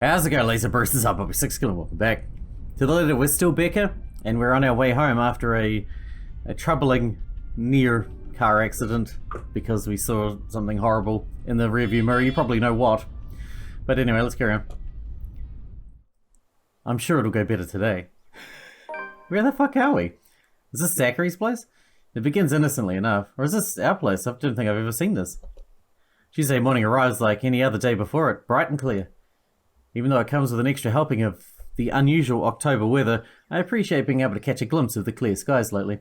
How's it going, laser bursters? Up, Sixkilla, welcome back to the letter. We're still Becca, and we're on our way home after a troubling near car accident because we saw something horrible in the rearview mirror. You probably know what. But anyway, let's carry on. I'm sure it'll go better today. Where the fuck are we? Is this Zachary's place? It begins innocently enough. Or is this our place? I don't think I've ever seen this. Tuesday morning arrives like any other day before it, bright and clear. Even though it comes with an extra helping of the unusual October weather, I appreciate being able to catch a glimpse of the clear skies lately.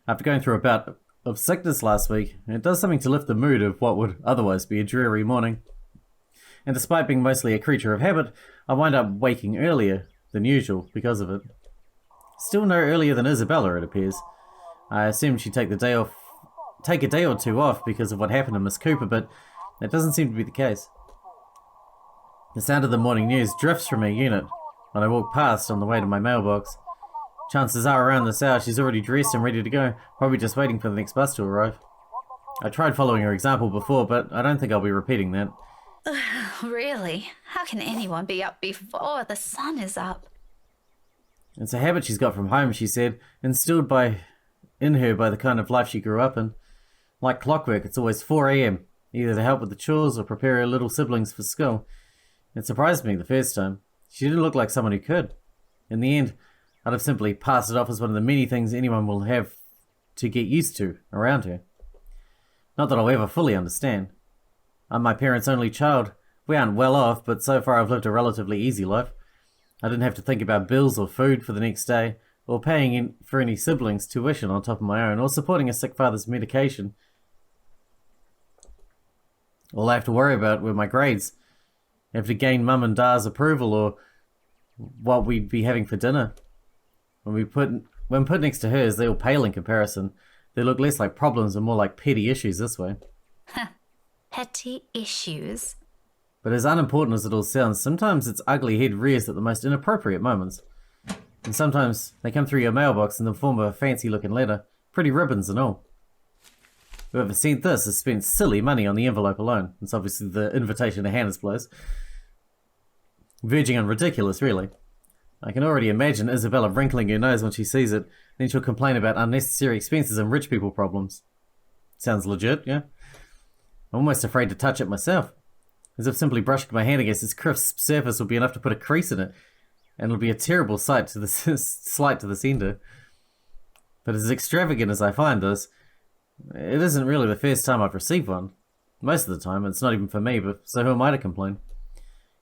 After going through a bout of sickness last week, it does something to lift the mood of what would otherwise be a dreary morning. And despite being mostly a creature of habit, I wind up waking earlier than usual because of it. Still no earlier than Isabella, it appears. I assumed she'd take a day or two off because of what happened to Miss Cooper, but that doesn't seem to be the case. The sound of the morning news drifts from her unit when I walk past on the way to my mailbox. Chances are around this hour she's already dressed and ready to go, probably just waiting for the next bus to arrive. I tried following her example before, but I don't think I'll be repeating that. Really? How can anyone be up before the sun is up? It's a habit she's got from home, she said, instilled in her by the kind of life she grew up in. Like clockwork, it's always 4 a.m, either to help with the chores or prepare her little siblings for school. It surprised me the first time. She didn't look like someone who could. In the end, I'd have simply passed it off as one of the many things anyone will have to get used to around her. Not that I'll ever fully understand. I'm my parents' only child. We aren't well off, but so far I've lived a relatively easy life. I didn't have to think about bills or food for the next day, or paying for any siblings' tuition on top of my own, or supporting a sick father's medication. All I have to worry about were my grades. I have to gain Mum and Da's approval, or what we'd be having for dinner. When put next to hers, they all pale in comparison. They look less like problems and more like petty issues this way. Petty issues? But as unimportant as it all sounds, sometimes its ugly head rears at the most inappropriate moments. And sometimes they come through your mailbox in the form of a fancy-looking letter, pretty ribbons and all. Whoever sent this has spent silly money on the envelope alone. It's obviously the invitation to Hannah's place. Verging on ridiculous, really. I can already imagine Isabella wrinkling her nose when she sees it, then she'll complain about unnecessary expenses and rich people problems. Sounds legit, yeah? I'm almost afraid to touch it myself. As if simply brushing my hand against its crisp surface will be enough to put a crease in it, and it'll be a terrible slight to the sender. But as extravagant as I find this, it isn't really the first time I've received one. Most of the time, it's not even for me, but so who am I to complain?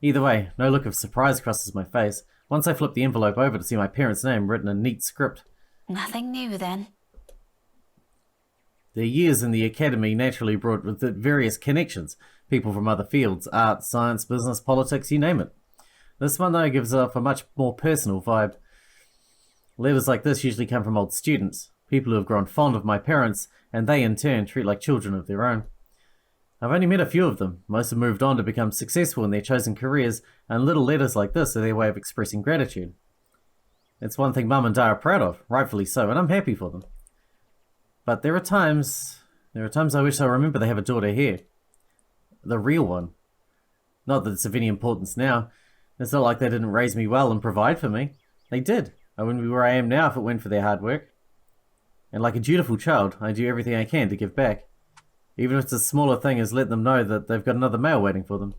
Either way, no look of surprise crosses my face once I flip the envelope over to see my parents' name written in neat script. Nothing new then. Their years in the academy naturally brought with it various connections, people from other fields, art, science, business, politics, you name it. This one, though, gives off a much more personal vibe. Letters like this usually come from old students, people who have grown fond of my parents, and they in turn treat like children of their own. I've only met a few of them. Most have moved on to become successful in their chosen careers, and little letters like this are their way of expressing gratitude. It's one thing Mum and Dad are proud of, rightfully so, and I'm happy for them. But there are times I wish I remember they have a daughter here. The real one. Not that it's of any importance now. It's not like they didn't raise me well and provide for me. They did. I wouldn't be where I am now if it weren't for their hard work. And like a dutiful child, I do everything I can to give back. Even if it's a smaller thing as let them know that they've got another mail waiting for them.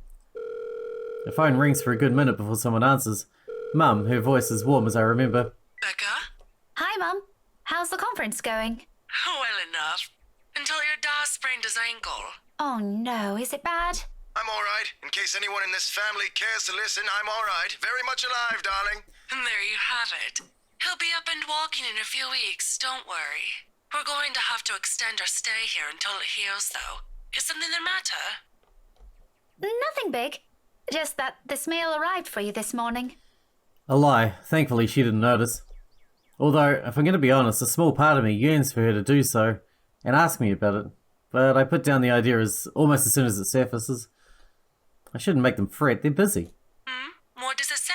The phone rings for a good minute before someone answers. Mum, her voice as warm as I remember. Becca? Hi, Mum. How's the conference going? Well enough. Until your dad sprained his ankle. Oh no, is it bad? I'm alright. In case anyone in this family cares to listen, I'm alright. Very much alive, darling. And there you have it. He'll be up and walking in a few weeks, don't worry. We're going to have to extend our stay here until it heals, though. Is something the matter? Nothing big. Just that this mail arrived for you this morning. A lie. Thankfully, she didn't notice. Although, if I'm going to be honest, a small part of me yearns for her to do so and ask me about it. But I put down the idea almost as soon as it surfaces. I shouldn't make them fret. They're busy. What does it say?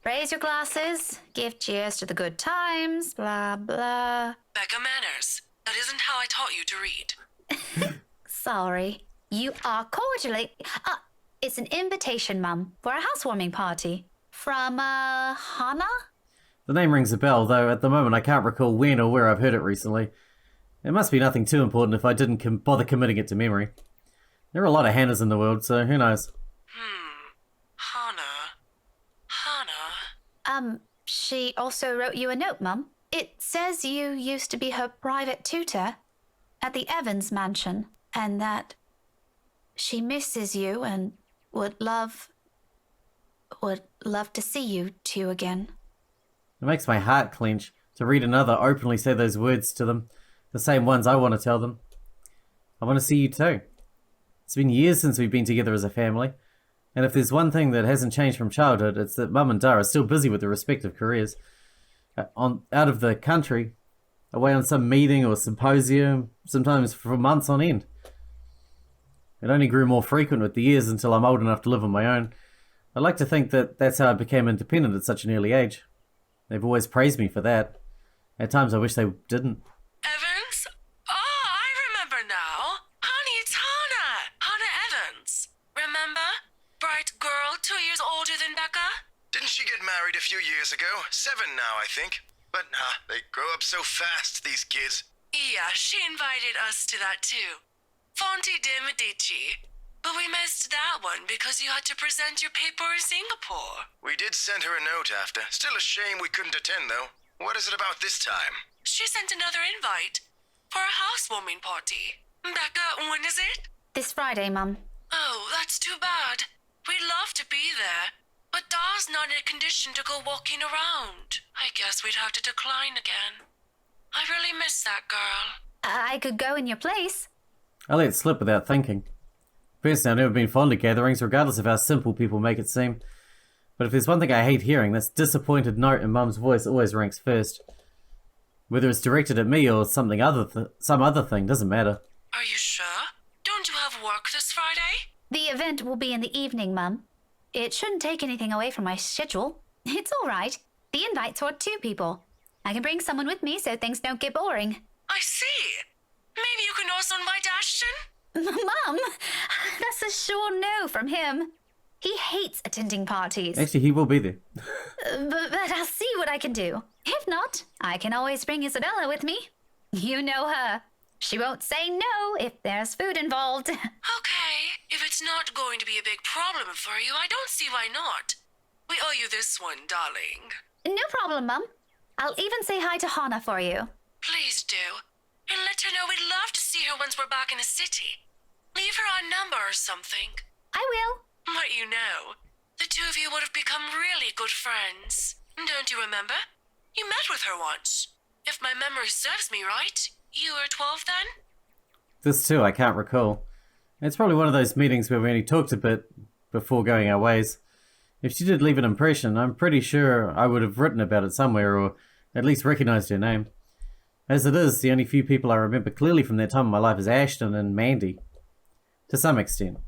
Raise your glasses, give cheers to the good times, blah, blah. Becca manners. That isn't how I taught you to read. Sorry. You are cordially... It's an invitation, Mum, for a housewarming party. From, Hannah? The name rings a bell, though at the moment I can't recall when or where I've heard it recently. It must be nothing too important if I didn't bother committing it to memory. There are a lot of Hannahs in the world, so who knows? Hannah. She also wrote you a note, Mum. It says you used to be her private tutor at the Evans mansion, and that she misses you and would love to see you two again. It makes my heart clench to read another openly say those words to them, the same ones I want to tell them. I want to see you too. It's been years since we've been together as a family, and if there's one thing that hasn't changed from childhood, it's that Mum and Dad are still busy with their respective careers. Out of the country, away on some meeting or symposium, sometimes for months on end. It only grew more frequent with the years until I'm old enough to live on my own. I like to think that that's how I became independent at such an early age. They've always praised me for that. At times I wish they didn't. Evans? Oh, I remember now. Honey, it's Hannah. Hannah Evans. Remember? Bright girl, 2 years older than Becca? Didn't she get married a few years ago? 7 now, I think. But they grow up so fast, these kids. Yeah, she invited us to that too. Fonte de Medici. But we missed that one because you had to present your paper in Singapore. We did send her a note after. Still a shame we couldn't attend, though. What is it about this time? She sent another invite for a housewarming party. Becca, when is it? This Friday, Mum. Oh, that's too bad. We'd love to be there, but Da's not in a condition to go walking around. I guess we'd have to decline again. I really miss that girl. I could go in your place. I let it slip without thinking. Personally, I've never been fond of gatherings, regardless of how simple people make it seem. But if there's one thing I hate hearing, this disappointed note in Mum's voice always ranks first. Whether it's directed at me or some other thing, doesn't matter. Are you sure? Don't you have work this Friday? The event will be in the evening, Mum. It shouldn't take anything away from my schedule. It's all right. The invite's for 2 people. I can bring someone with me so things don't get boring. I see. Maybe you can also invite Ashton? Mum, that's a sure no from him. He hates attending parties. Actually, he will be there. But I'll see what I can do. If not, I can always bring Isabella with me. You know her. She won't say no if there's food involved. Okay, if it's not going to be a big problem for you, I don't see why not. We owe you this one, darling. No problem, Mum. I'll even say hi to Hannah for you. Please do. And let her know we'd love to see her once we're back in the city. Leave her our number or something. I will. But you know, the 2 of you would have become really good friends. Don't you remember? You met with her once. If my memory serves me right, you were 12 then? This too, I can't recall. It's probably one of those meetings where we only talked a bit before going our ways. If she did leave an impression, I'm pretty sure I would have written about it somewhere or at least recognized her name. As it is, the only few people I remember clearly from that time in my life is Ashton and Mandy. To some extent.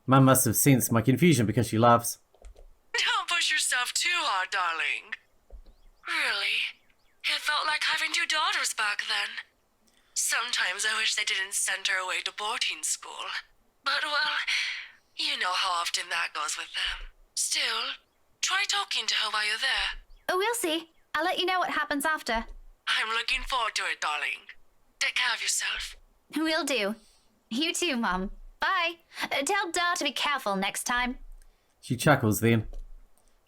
Mum must have sensed my confusion because she laughs. Don't push yourself too hard, darling. Really? It felt like having 2 daughters back then. Sometimes I wish they didn't send her away to boarding school. But, well, you know how often that goes with them. Still, try talking to her while you're there. Oh, we'll see. I'll let you know what happens after. I'm looking forward to it, darling. Take care of yourself. Will do. You too, Mum. Bye. Tell Da to be careful next time. She chuckles then.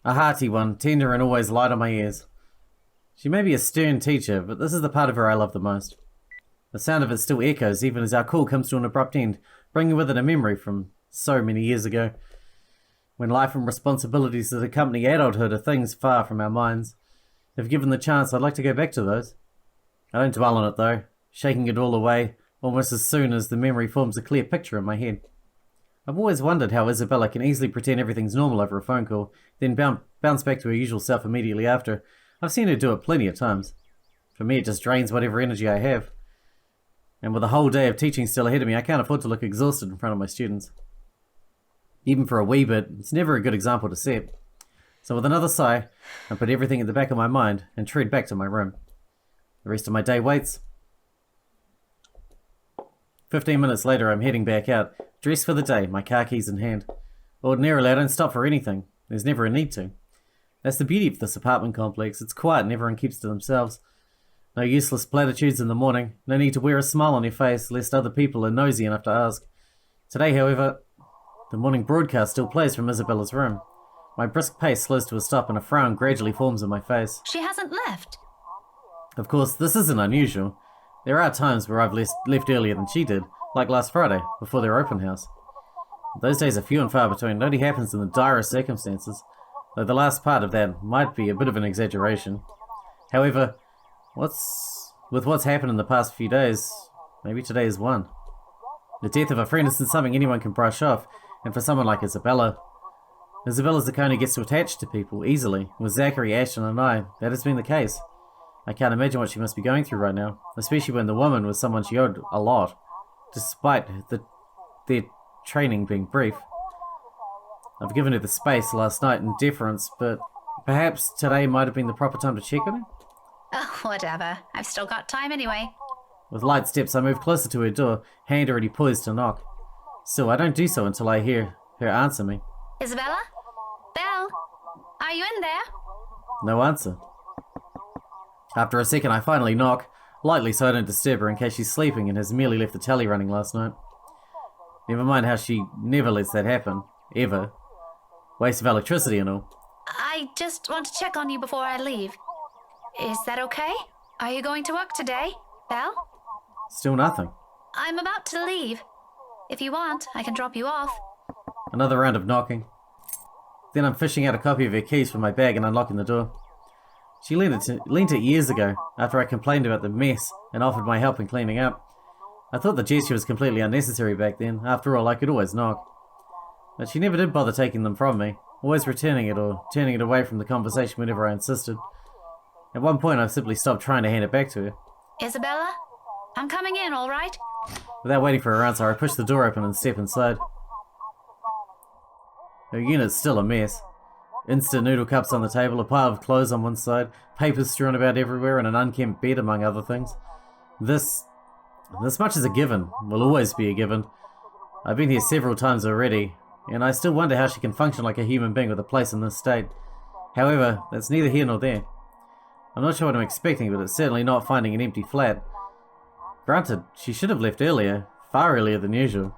A hearty one, tender and always light on my ears. She may be a stern teacher, but this is the part of her I love the most. The sound of it still echoes even as our call comes to an abrupt end, bringing with it a memory from so many years ago, when life and responsibilities that accompany adulthood are things far from our minds. If given the chance, I'd like to go back to those. I don't dwell on it though, shaking it all away almost as soon as the memory forms a clear picture in my head. I've always wondered how Isabella can easily pretend everything's normal over a phone call, then bounce back to her usual self immediately after. I've seen her do it plenty of times. For me, it just drains whatever energy I have. And with a whole day of teaching still ahead of me, I can't afford to look exhausted in front of my students. Even for a wee bit, it's never a good example to set. So with another sigh, I put everything at the back of my mind and tread back to my room. The rest of my day waits. 15 minutes later, I'm heading back out, Dressed for the day, my car keys in hand. Ordinarily, I don't stop for anything. There's never a need to. That's the beauty of this apartment complex. It's quiet and everyone keeps to themselves. No useless platitudes in the morning. No need to wear a smile on your face lest other people are nosy enough to ask. Today, however, the morning broadcast still plays from Isabella's room. My brisk pace slows to a stop and a frown gradually forms on my face. She hasn't left. Of course, this isn't unusual. There are times where I've left earlier than she did, like last Friday, before their open house. Those days are few and far between. It only happens in the direst circumstances, though the last part of that might be a bit of an exaggeration. However, with what's happened in the past few days, maybe today is one. The death of a friend isn't something anyone can brush off, and for someone like Isabella's the kind who gets to attach to people easily. With Zachary, Ashton, and I, that has been the case. I can't imagine what she must be going through right now, especially when the woman was someone she owed a lot, despite their training being brief. I've given her the space last night in deference, but perhaps today might have been the proper time to check on her? Oh, whatever. I've still got time anyway. With light steps, I move closer to her door, hand already poised to knock. Still, I don't do so until I hear her answer me. Isabella? Belle? Are you in there? No answer. After a second, I finally knock, lightly so I don't disturb her in case she's sleeping and has merely left the telly running last night. Never mind how she never lets that happen. Ever. Waste of electricity and all. I just want to check on you before I leave. Is that okay? Are you going to work today, Belle? Still nothing. I'm about to leave. If you want, I can drop you off. Another round of knocking. Then I'm fishing out a copy of her keys from my bag and unlocking the door. She lent it years ago, after I complained about the mess and offered my help in cleaning up. I thought the gesture was completely unnecessary back then. After all, I could always knock. But she never did bother taking them from me, always returning it or turning it away from the conversation whenever I insisted. At one point, I simply stopped trying to hand it back to her. Isabella? I'm coming in, all right? Without waiting for her answer, I push the door open and step inside. Her unit's still a mess. Instant noodle cups on the table, a pile of clothes on one side, papers strewn about everywhere, and an unkempt bed, among other things. This much is a given, will always be a given. I've been here several times already, and I still wonder how she can function like a human being with a place in this state. However, that's neither here nor there. I'm not sure what I'm expecting, but it's certainly not finding an empty flat. Granted, she should have left earlier, far earlier than usual.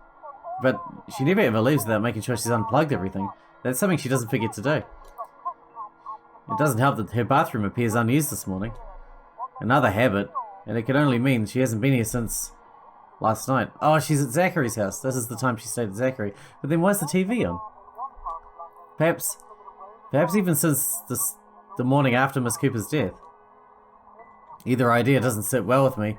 But she never ever leaves without making sure she's unplugged everything. That's something she doesn't forget to do. It doesn't help that her bathroom appears unused this morning. Another habit, and it could only mean she hasn't been here since last night. Oh, she's at Zachary's house. This is the time she stayed at Zachary. But then why's the TV on? Perhaps even since the morning after Miss Cooper's death. Either idea doesn't sit well with me.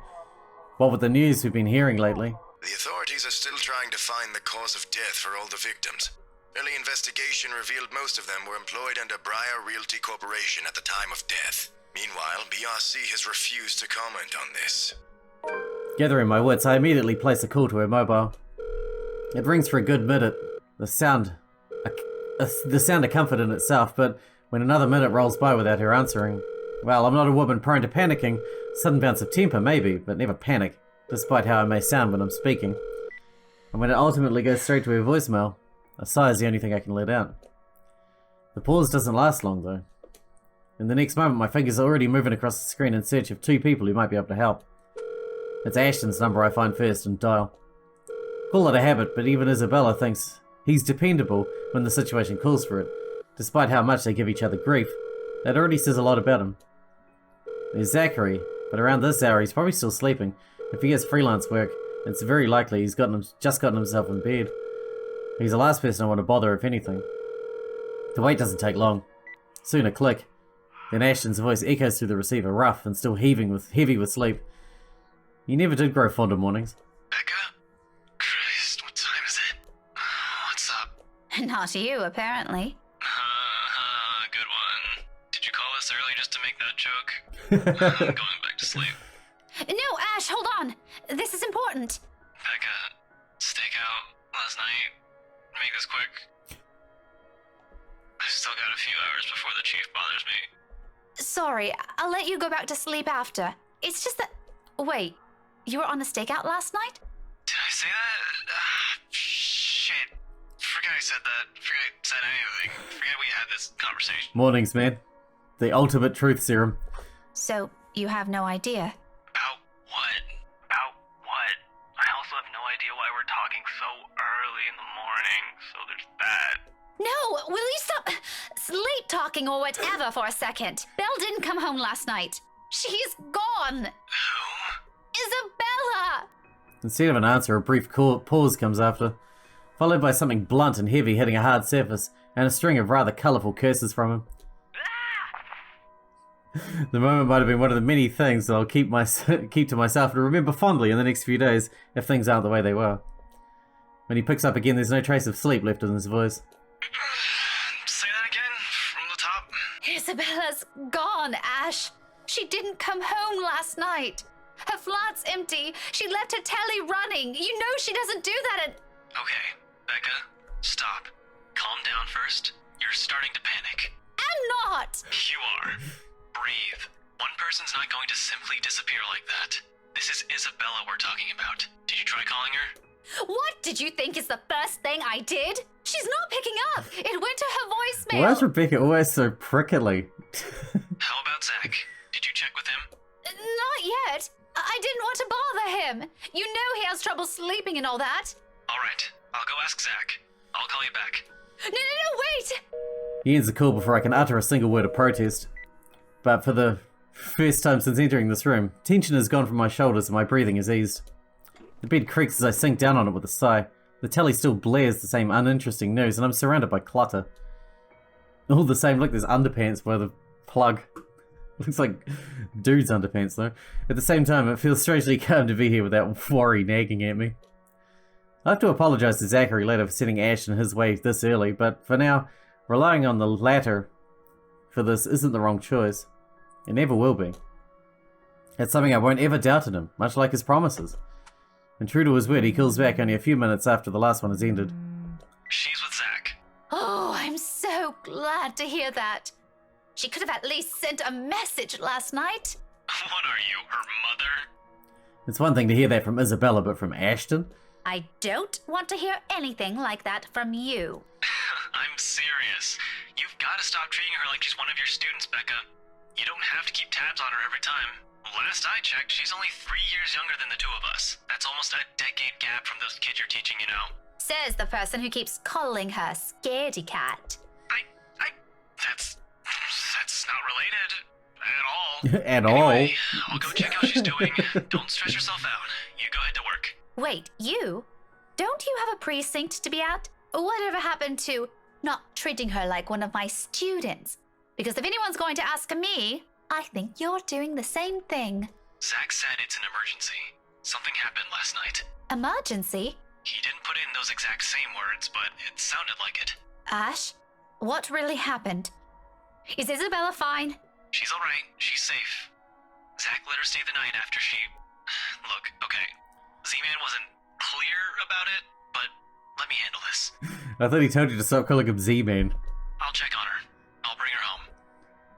What with the news we've been hearing lately. The authorities are still trying to find the cause of death for all the victims. Early investigation revealed most of them were employed under Briar Realty Corporation at the time of death. Meanwhile, BRC has refused to comment on this. Gathering my wits, I immediately place a call to her mobile. It rings for a good minute. The sound of comfort in itself, but when another minute rolls by without her answering, well, I'm not a woman prone to panicking. Sudden bounce of temper, maybe, but never panic, despite how I may sound when I'm speaking. And when it ultimately goes straight to her voicemail, a sigh is the only thing I can let out. The pause doesn't last long, though. In the next moment, my fingers are already moving across the screen in search of two people who might be able to help. It's Ashton's number I find first and dial. Call it a habit, but even Isabella thinks he's dependable when the situation calls for it. Despite how much they give each other grief, that already says a lot about him. There's Zachary, but around this hour he's probably still sleeping. If he has freelance work, it's very likely he's just gotten himself in bed. He's the last person I want to bother, if anything. The wait doesn't take long. Soon a click. Then Ashton's voice echoes through the receiver, rough and still heavy with sleep. You never did grow fond of mornings. Becca? Christ, what time is it? What's up? Not you, apparently. Good one. Did you call us early just to make that joke? I'm going back to sleep. No, Ash, hold on. This is important. Becca, stakeout last night. Make this quick. I've still got a few hours before the chief bothers me. Sorry, I'll let you go back to sleep after. It's just that... Wait, you were on a stakeout last night? Did I say that? said that. Forget I said anything. Forget we had this conversation. Mornings, man. The ultimate truth serum. So, you have no idea? About what? About what? I also have no idea why we're talking so early in the morning, so there's that. No, will you stop sleep talking or whatever for a second? Belle didn't come home last night. She's gone. Who? Isabella! Instead of an answer, a brief pause comes after, followed by something blunt and heavy hitting a hard surface, and a string of rather colourful curses from him. The moment might have been one of the many things that I'll keep to myself and remember fondly in the next few days if things aren't the way they were. When he picks up again, there's no trace of sleep left in his voice. Say that again, from the top. Isabella's gone, Ash. She didn't come home last night. Her flat's empty. She left her telly running. You know she doesn't do that at... Okay, Becca, stop. Calm down first. You're starting to panic. I'm not! You are. Breathe. One person's not going to simply disappear like that. This is Isabella we're talking about. Did you try calling her? What did you think is the first thing I did? She's not picking up. It went to her voicemail. Why is Rebecca always so prickly? How about Zach? Did you check with him? Not yet. I didn't want to bother him. You know he has trouble sleeping and all that. All right, I'll go ask Zach. I'll call you back. No, wait! He ends the call before I can utter a single word of protest. But for the first time since entering this room, tension has gone from my shoulders and my breathing has eased. The bed creaks as I sink down on it with a sigh. The telly still blares the same uninteresting news, and I'm surrounded by clutter. All the same, look, there's underpants by the plug. Looks like dude's underpants, though. At the same time, it feels strangely calm to be here without worry nagging at me. I have to apologise to Zachary later for sending Ash in his way this early, but for now, relying on the latter for this isn't the wrong choice. It never will be. It's something I won't ever doubt in him, much like his promises. And true to his word, he calls back only a few minutes after the last one has ended. She's with Zach. Oh, I'm so glad to hear that. She could have at least sent a message last night. What are you, her mother? It's one thing to hear that from Isabella, but from Ashton? I don't want to hear anything like that from you. I'm serious. You've got to stop treating her like she's one of your students, Becca. You don't have to keep tabs on her every time. Last I checked, she's only 3 years younger than the two of us. That's almost a decade gap from those kids you're teaching, you know. Says the person who keeps calling her Scaredy Cat. That's not related at all. At Anyway, all? I'll go check how she's doing. Don't stress yourself out. You go ahead to work. Wait, you? Don't you have a precinct to be at? Whatever happened to not treating her like one of my students? Because if anyone's going to ask me, I think you're doing the same thing. Zach said it's an emergency. Something happened last night. Emergency? He didn't put in those exact same words, but it sounded like it. Ash, what really happened? Is Isabella fine? She's alright. She's safe. Zach let her stay the night after she... Look, okay. Z-Man wasn't clear about it, but let me handle this. I thought he told you to stop calling him Z-Man. I'll check on her. I'll bring her home.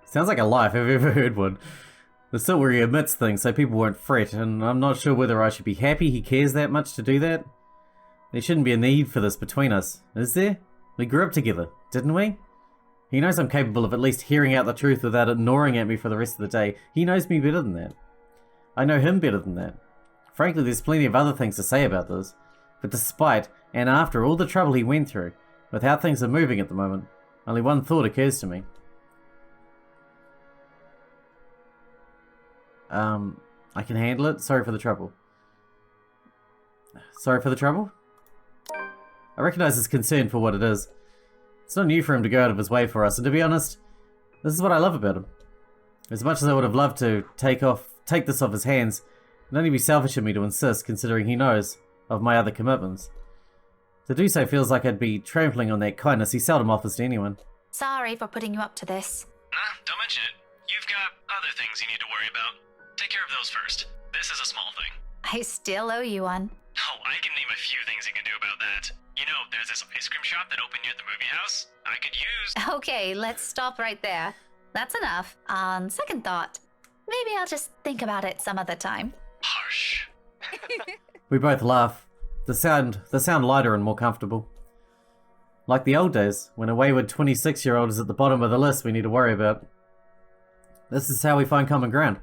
Sounds like a lie if I've ever heard one. The sort where he admits things so people won't fret, and I'm not sure whether I should be happy he cares that much to do that. There shouldn't be a need for this between us, is there? We grew up together, didn't we? He knows I'm capable of at least hearing out the truth without ignoring at me for the rest of the day. He knows me better than that. I know him better than that. Frankly, there's plenty of other things to say about this. But despite and after all the trouble he went through, with how things are moving at the moment, only one thought occurs to me. I can handle it. Sorry for the trouble. Sorry for the trouble? I recognize his concern for what it is. It's not new for him to go out of his way for us, and to be honest, this is what I love about him. As much as I would have loved to take this off his hands, it'd only be selfish of me to insist, considering he knows of my other commitments. To do so feels like I'd be trampling on that kindness he seldom offers to anyone. Sorry for putting you up to this. Nah, don't mention it. You've got other things you need to worry about. Take care of those first. This is a small thing. I still owe you one. Oh, I can name a few things you can do about that. You know, there's this ice cream shop that opened near the movie house. I could use... Okay, let's stop right there. That's enough. On second thought, maybe I'll just think about it some other time. Harsh. We both laugh. The sound lighter and more comfortable. Like the old days, when a wayward 26-year-old is at the bottom of the list we need to worry about. This is how we find common ground.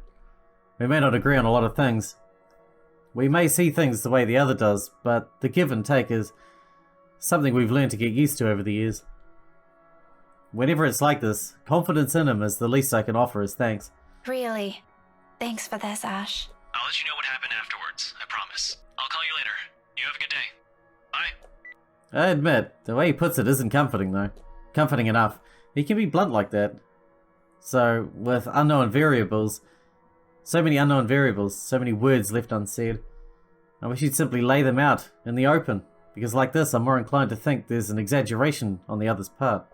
We may not agree on a lot of things. We may see things the way the other does, but the give and take is something we've learned to get used to over the years. Whenever it's like this, confidence in him is the least I can offer as thanks. Really? Thanks for this, Ash. I'll let you know what happened afterwards, I promise. I'll call you later. You have a good day. Bye. I admit, the way he puts it isn't comforting though. Comforting enough. He can be blunt like that. So, with unknown variables, so many unknown variables, so many words left unsaid, I wish he'd simply lay them out in the open, because like this I'm more inclined to think there's an exaggeration on the other's part.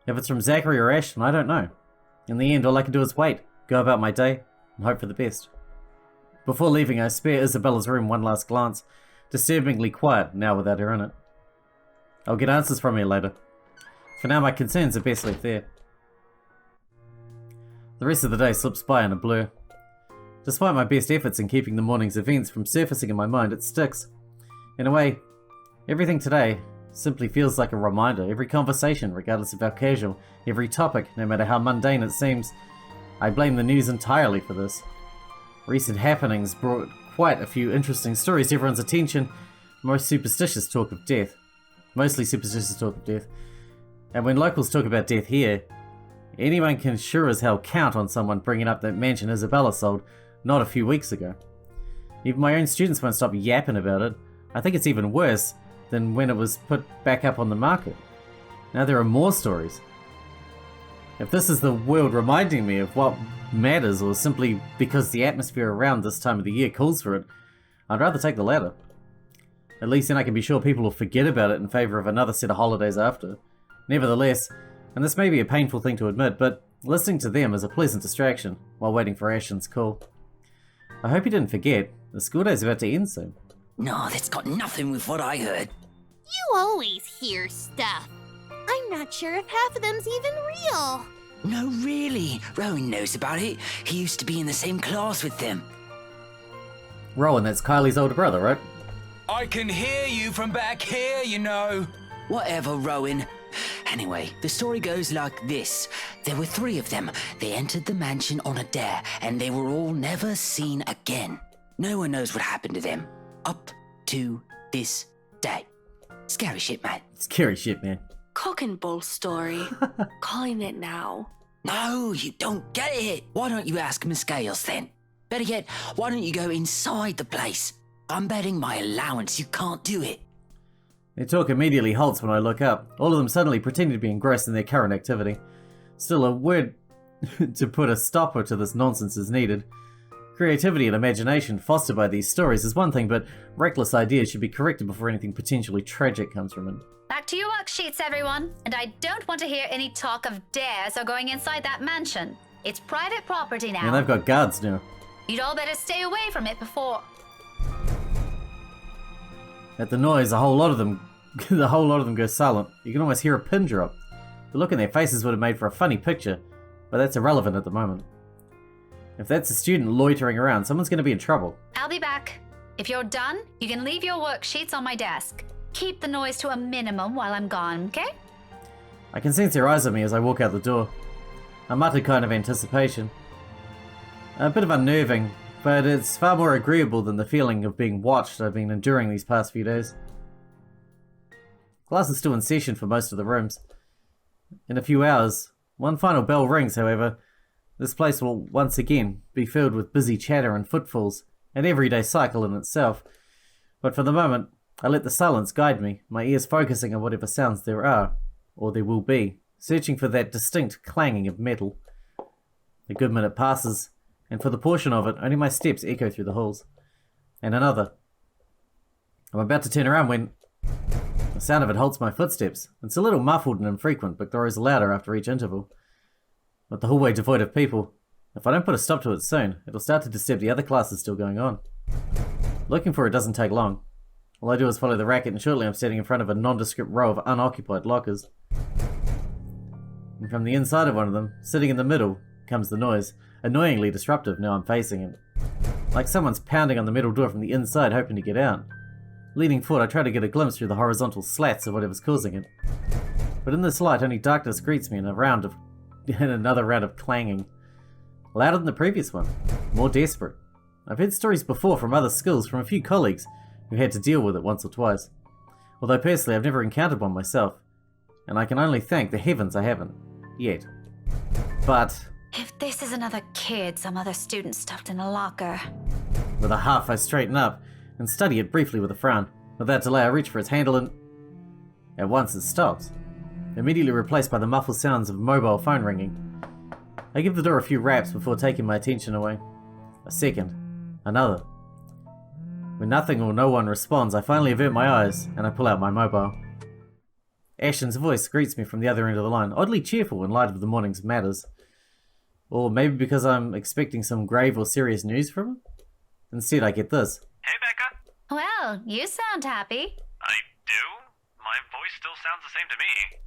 If it's from Zachary or Ashton, I don't know. In the end, all I can do is wait, go about my day, and hope for the best. Before leaving, I spare Isabella's room one last glance, disturbingly quiet now without her in it. I'll get answers from her later. For now, my concerns are best left there. The rest of the day slips by in a blur. Despite my best efforts in keeping the morning's events from surfacing in my mind, it sticks. In a way, everything today simply feels like a reminder. Every conversation, regardless of how casual, every topic, no matter how mundane it seems, I blame the news entirely for this. Recent happenings brought quite a few interesting stories to everyone's attention. Mostly superstitious talk of death. And when locals talk about death here, anyone can sure as hell count on someone bringing up that mansion Isabella sold not a few weeks ago. Even my own students won't stop yapping about it. I think it's even worse than when it was put back up on the market. Now there are more stories. If this is the world reminding me of what matters, or simply because the atmosphere around this time of the year calls for it, I'd rather take the latter. At least then I can be sure people will forget about it in favour of another set of holidays after. Nevertheless, and this may be a painful thing to admit, but listening to them is a pleasant distraction while waiting for Ashton's call. I hope you didn't forget, the school day's about to end soon. No, that's got nothing with what I heard. You always hear stuff. I'm not sure if half of them's even real. No, really. Rowan knows about it. He used to be in the same class with them. Rowan, that's Kylie's older brother, right? I can hear you from back here, you know. Whatever, Rowan. Anyway, the story goes like this. There were 3 of them. They entered the mansion on a dare, and they were all never seen again. No one knows what happened to them. Up to this day. Scary shit, man. Scary shit, man. Cock and bull story. Calling it now. No, you don't get it. Why don't you ask Miss Gales then? Better yet, why don't you go inside the place? I'm betting my allowance you can't do it. Their talk immediately halts when I look up, all of them suddenly pretending to be engrossed in their current activity. Still, a word to put a stopper to this nonsense is needed. Creativity and imagination fostered by these stories is one thing, but reckless ideas should be corrected before anything potentially tragic comes from it. Back to your worksheets, everyone. And I don't want to hear any talk of dares or going inside that mansion. It's private property now. And they've got guards now. You'd all better stay away from it before... At the noise, the whole lot of them go silent. You can almost hear a pin drop. The look in their faces would have made for a funny picture, but that's irrelevant at the moment. If that's a student loitering around, someone's going to be in trouble. I'll be back. If you're done, you can leave your worksheets on my desk. Keep the noise to a minimum while I'm gone, okay? I can sense their eyes on me as I walk out the door. A muttered kind of anticipation. A bit of unnerving, but it's far more agreeable than the feeling of being watched I've been enduring these past few days. Class is still in session for most of the rooms. In a few hours, one final bell rings, however. This place will once again be filled with busy chatter and footfalls, an everyday cycle in itself. But for the moment, I let the silence guide me, my ears focusing on whatever sounds there are, or there will be, searching for that distinct clanging of metal. A good minute passes, and for the portion of it, only my steps echo through the halls. And another. I'm about to turn around when the sound of it halts my footsteps. It's a little muffled and infrequent, but grows louder after each interval. With the hallway devoid of people, if I don't put a stop to it soon, it'll start to disturb the other classes still going on. Looking for it doesn't take long. All I do is follow the racket, and shortly I'm standing in front of a nondescript row of unoccupied lockers. And from the inside of one of them, sitting in the middle, comes the noise. Annoyingly disruptive now I'm facing it. Like someone's pounding on the metal door from the inside hoping to get out. Leaning forward, I try to get a glimpse through the horizontal slats of whatever's causing it. But in this light, only darkness greets me in another round of clanging. Louder than the previous one. More desperate. I've heard stories before from other schools from a few colleagues who had to deal with it once or twice. Although personally, I've never encountered one myself. And I can only thank the heavens I haven't. Yet. But... If this is another kid some other student stuffed in a locker. With a huff, I straighten up and study it briefly with a frown. Without delay, I reach for its handle and... At once it stops. Immediately replaced by the muffled sounds of a mobile phone ringing. I give the door a few raps before taking my attention away. A second. Another. When nothing or no one responds, I finally avert my eyes and I pull out my mobile. Ashton's voice greets me from the other end of the line, oddly cheerful in light of the morning's matters. Or maybe because I'm expecting some grave or serious news from him? Instead, I get this. Hey, Becca. Well, you sound happy. I do? My voice still sounds the same to me.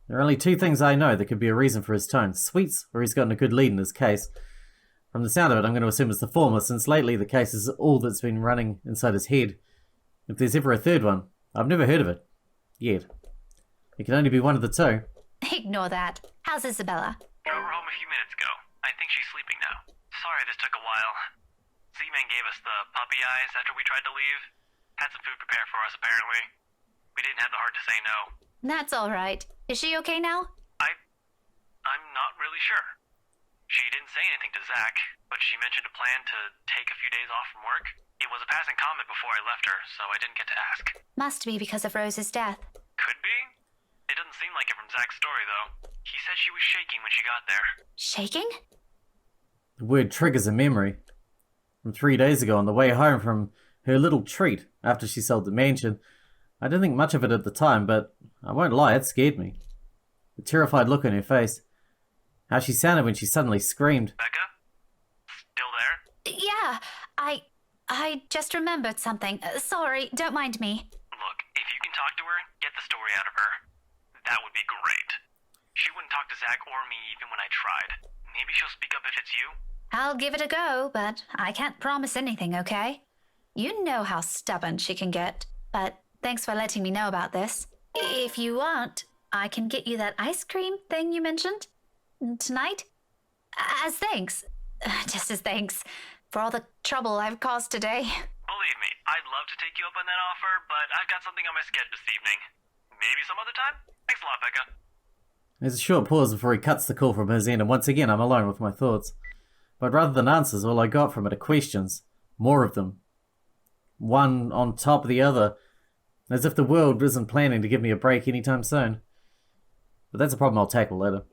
There are only two things I know that could be a reason for his tone. Sweets, or he's gotten a good lead in his case. From the sound of it, I'm going to assume it's the former, since lately the case is all that's been running inside his head. If there's ever a third one, I've never heard of it. Yet. It can only be one of the two. Ignore that. How's Isabella? Drove her home a few minutes ago. I think she's sleeping now. Sorry this took a while. Z-Man gave us the puppy eyes after we tried to leave. Had some food prepared for us, apparently. We didn't have the heart to say no. That's all right. Is she okay now? I'm not really sure. She didn't say anything to Zach, but she mentioned a plan to take a few days off from work. It was a passing comment before I left her, so I didn't get to ask. Must be because of Rose's death. Could be. It doesn't seem like it from Zach's story, though. He said she was shaking when she got there. Shaking? The word triggers a memory. From 3 days ago on the way home from her little treat after she sold the mansion. I didn't think much of it at the time, but I won't lie, it scared me. The terrified look on her face. How she sounded when she suddenly screamed. Becca? Still there? Yeah, I just remembered something. Sorry, don't mind me. Look, if you can talk to her, get the story out of her. That would be great. She wouldn't talk to Zach or me even when I tried. Maybe she'll speak up if it's you? I'll give it a go, but I can't promise anything, okay? You know how stubborn she can get, but thanks for letting me know about this. If you want, I can get you that ice cream thing you mentioned tonight. As thanks. Just as thanks for all the trouble I've caused today. Believe me, I'd love to take you up on that offer, but I've got something on my schedule this evening. Maybe some other time? Thanks a lot, Becca. There's a short pause before he cuts the call from his end, and once again I'm alone with my thoughts. But rather than answers, all I got from it are questions. More of them. One on top of the other. As if the world isn't planning to give me a break anytime soon. But that's a problem I'll tackle later.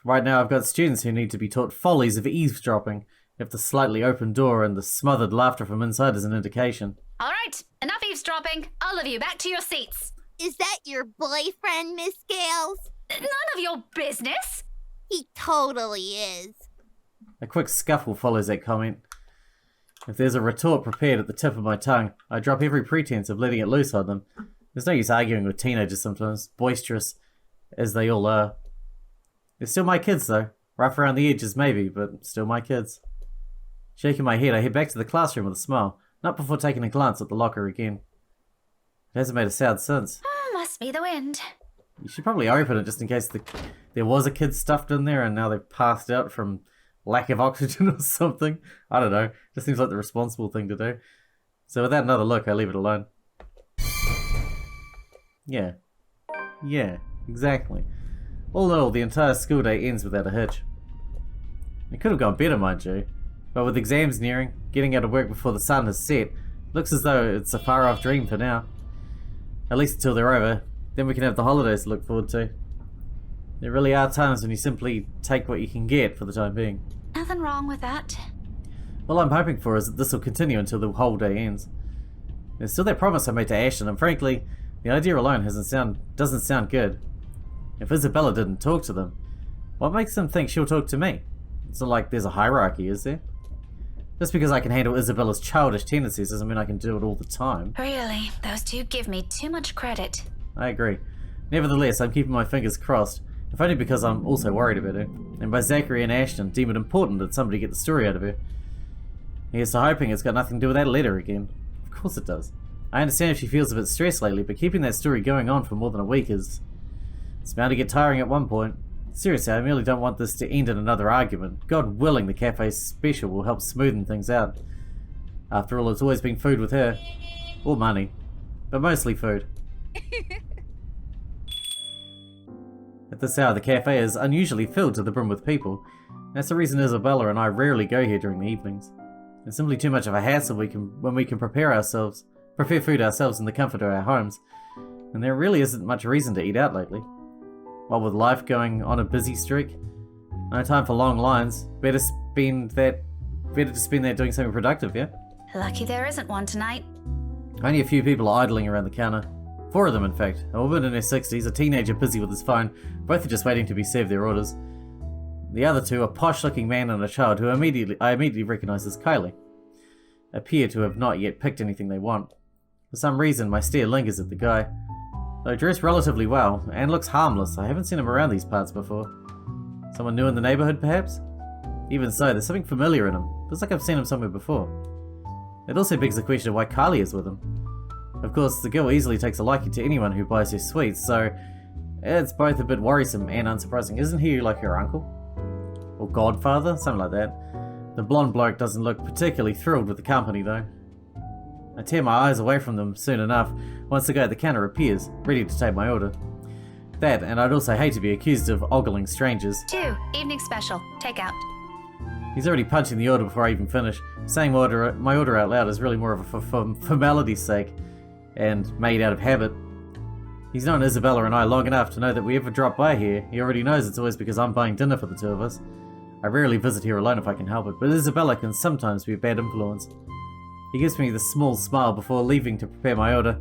Right now I've got students who need to be taught follies of eavesdropping, if the slightly open door and the smothered laughter from inside is an indication. All right, enough eavesdropping. All of you, back to your seats. Is that your boyfriend, Miss Gales? None of your business. He totally is. A quick scuffle follows that comment. If there's a retort prepared at the tip of my tongue, I drop every pretense of letting it loose on them. There's no use arguing with teenagers sometimes, boisterous as they all are. They're still my kids though. Rough around the edges maybe, but still my kids. Shaking my head, I head back to the classroom with a smile, not before taking a glance at the locker again. It hasn't made a sound since. Must be the wind. You should probably open it just in case there was a kid stuffed in there and now they've passed out from lack of oxygen or something. I don't know. Just seems like the responsible thing to do. So without another look, I leave it alone. Yeah. Yeah, exactly. All in all, the entire school day ends without a hitch. It could have gone better, mind you. But with exams nearing, getting out of work before the sun has set, looks as though it's a far-off dream for now. At least until they're over. Then we can have the holidays to look forward to. There really are times when you simply take what you can get for the time being. Nothing wrong with that. All I'm hoping for is that this will continue until the whole day ends. There's still that promise I made to Ashton, and frankly, the idea alone doesn't sound good. If Isabella didn't talk to them, what makes them think she'll talk to me? It's not like there's a hierarchy, is there? Just because I can handle Isabella's childish tendencies doesn't mean I can do it all the time. Really, those two give me too much credit. I agree. Nevertheless, I'm keeping my fingers crossed, if only because I'm also worried about her, and by Zachary and Ashton deem it important that somebody get the story out of her. Here's to hoping it's got nothing to do with that letter again. Of course it does. I understand if she feels a bit stressed lately, but keeping that story going on for more than a week is... It's bound to get tiring at one point. Seriously, I merely don't want this to end in another argument. God willing, the cafe's special will help smoothen things out. After all, it's always been food with her. Or money. But mostly food. At this hour, the cafe is unusually filled to the brim with people. That's the reason Isabella and I rarely go here during the evenings. It's simply too much of a hassle when we can prepare food ourselves in the comfort of our homes. And there really isn't much reason to eat out lately. While with life going on a busy streak, no time for long lines. Better to spend that doing something productive, yeah? Lucky there isn't one tonight. Only a few people are idling around the counter. 4 of them, in fact. A woman in her 60s, a teenager busy with his phone. Both are just waiting to be served their orders. The other 2, a posh-looking man and a child who I immediately recognize as Kylie, appear to have not yet picked anything they want. For some reason, my stare lingers at the guy. Though dressed relatively well, and looks harmless, I haven't seen him around these parts before. Someone new in the neighborhood, perhaps? Even so, there's something familiar in him. Feels like I've seen him somewhere before. It also begs the question of why Kylie is with him. Of course, the girl easily takes a liking to anyone who buys her sweets, so it's both a bit worrisome and unsurprising. Isn't he like her uncle? Or godfather? Something like that. The blonde bloke doesn't look particularly thrilled with the company, though. I tear my eyes away from them soon enough, once the guy at the counter appears, ready to take my order. That, and I'd also hate to be accused of ogling strangers. 2, evening special, takeout. He's already punching the order before I even finish. Saying my order out loud is really more of a formality's sake, and made out of habit. He's known Isabella and I long enough to know that if we ever drop by here, he already knows it's always because I'm buying dinner for the 2 of us. I rarely visit here alone if I can help it, but Isabella can sometimes be a bad influence. He gives me the small smile before leaving to prepare my order,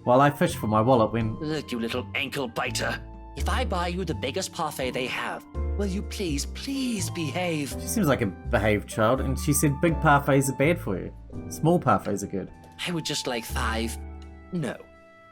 while I fish for my wallet when... Look, you little ankle biter. If I buy you the biggest parfait they have, will you please behave? She seems like a behaved child, and she said big parfaits are bad for you. Small parfaits are good. I would just like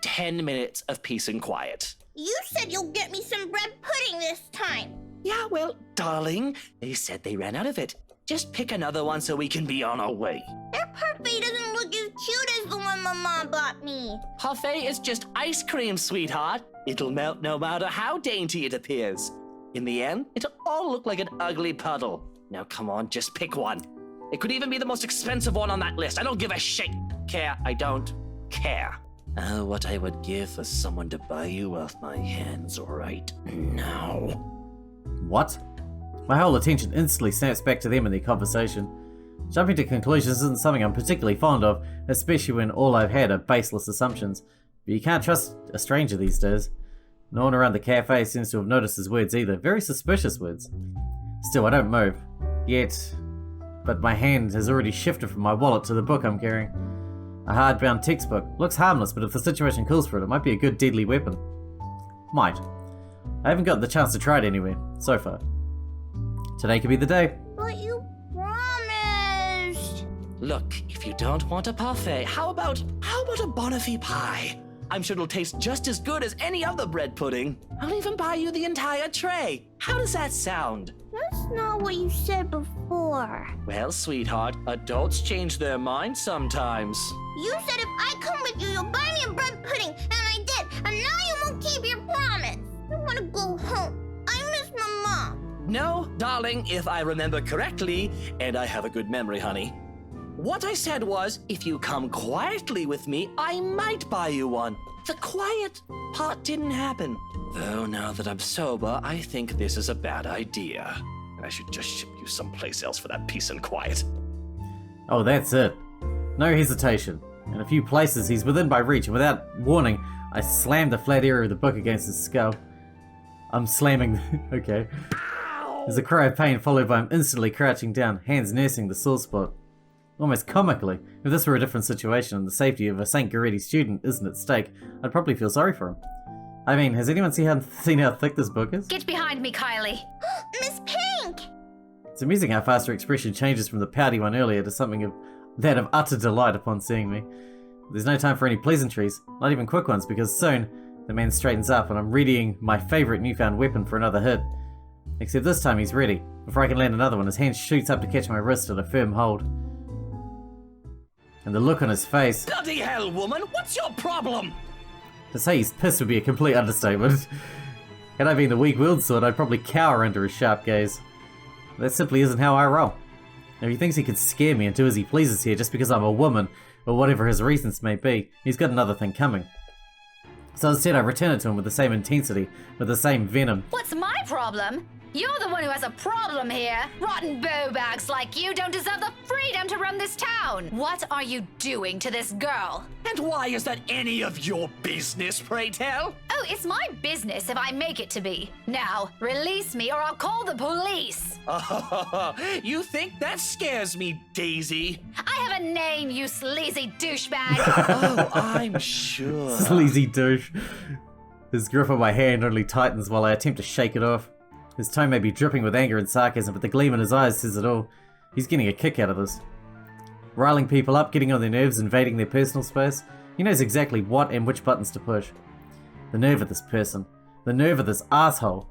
10 minutes of peace and quiet. You said you'll get me some bread pudding this time. Yeah, well, darling, they said they ran out of it. Just pick another one so we can be on our way. Their parfait doesn't look as cute as the one my mom bought me. Parfait is just ice cream, sweetheart. It'll melt no matter how dainty it appears. In the end, it'll all look like an ugly puddle. Now come on, just pick one. It could even be the most expensive one on that list. I don't give a shit. I don't care. Oh, what I would give for someone to buy you off my hands right now. What? My whole attention instantly snaps back to them and their conversation. Jumping to conclusions isn't something I'm particularly fond of, especially when all I've had are baseless assumptions. But you can't trust a stranger these days. No one around the cafe seems to have noticed his words either. Very suspicious words. Still, I don't move. Yet. But my hand has already shifted from my wallet to the book I'm carrying. A hardbound textbook. Looks harmless, but if the situation calls for it, it might be a good deadly weapon. Might. I haven't got the chance to try it anywhere, so far. Today could be the day. But you promised. Look, if you don't want a parfait, how about a Bonifay pie? I'm sure it'll taste just as good as any other bread pudding. I'll even buy you the entire tray. How does that sound? That's not what you said before. Well, sweetheart, adults change their minds sometimes. You said if I come with you, you'll buy me a bread pudding, and I did, and now you won't keep your promise. I want to go home. I miss my mom. No, darling, if I remember correctly, and I have a good memory, honey. What I said was, if you come quietly with me, I might buy you one. The quiet part didn't happen. Though now that I'm sober, I think this is a bad idea. And I should just ship you someplace else for that peace and quiet. Oh, that's it. No hesitation. In a few places, he's within by reach, and without warning, I slammed the flat area of the book against his skull. I'm slamming... okay. There's a cry of pain followed by him instantly crouching down, hands nursing the sore spot. Almost comically, if this were a different situation and the safety of a St. Guretti student isn't at stake, I'd probably feel sorry for him. I mean, has anyone seen how thick this book is? Get behind me, Kylie. Miss Pink! It's amusing how fast her expression changes from the pouty one earlier to something of utter delight upon seeing me. There's no time for any pleasantries, not even quick ones, because soon the man straightens up and I'm readying my favourite newfound weapon for another hit. Except this time he's ready. Before I can land another one, his hand shoots up to catch my wrist in a firm hold. And the look on his face. Bloody hell, woman, what's your problem? To say he's pissed would be a complete understatement. Had I been the weak-willed sort, I'd probably cower under his sharp gaze. That simply isn't how I roll. If he thinks he can scare me and do as he pleases here just because I'm a woman, or whatever his reasons may be, he's got another thing coming. So instead I return it to him with the same intensity, with the same venom. What's my problem? You're the one who has a problem here. Rotten bowbags like you don't deserve the freedom to run this town. What are you doing to this girl? And why is that any of your business, pray tell? Oh, it's my business if I make it to be. Now, release me or I'll call the police. You think that scares me, Daisy? I have a name, you sleazy douchebag. Oh, I'm sure. Sleazy douche. His grip on my hand only tightens while I attempt to shake it off. His tone may be dripping with anger and sarcasm, but the gleam in his eyes says it all. He's getting a kick out of this. Riling people up, getting on their nerves, invading their personal space. He knows exactly what and which buttons to push. The nerve of this person. The nerve of this asshole.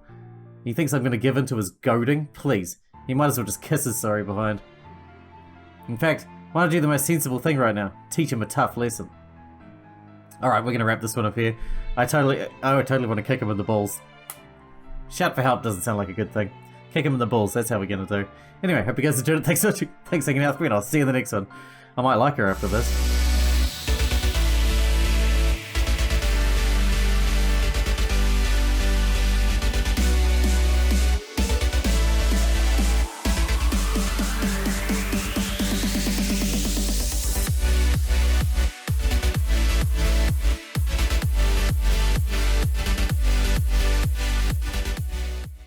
He thinks I'm going to give in to his goading? Please. He might as well just kiss his sorry behind. In fact, why not do the most sensible thing right now? Teach him a tough lesson. Alright, we're going to wrap this one up here. I totally want to kick him in the balls. Shout for help doesn't sound like a good thing. Kick him in the balls, that's how we're gonna do. Anyway, hope you guys enjoyed it. Thanks for hanging out with me, and I'll see you in the next one. I might like her after this.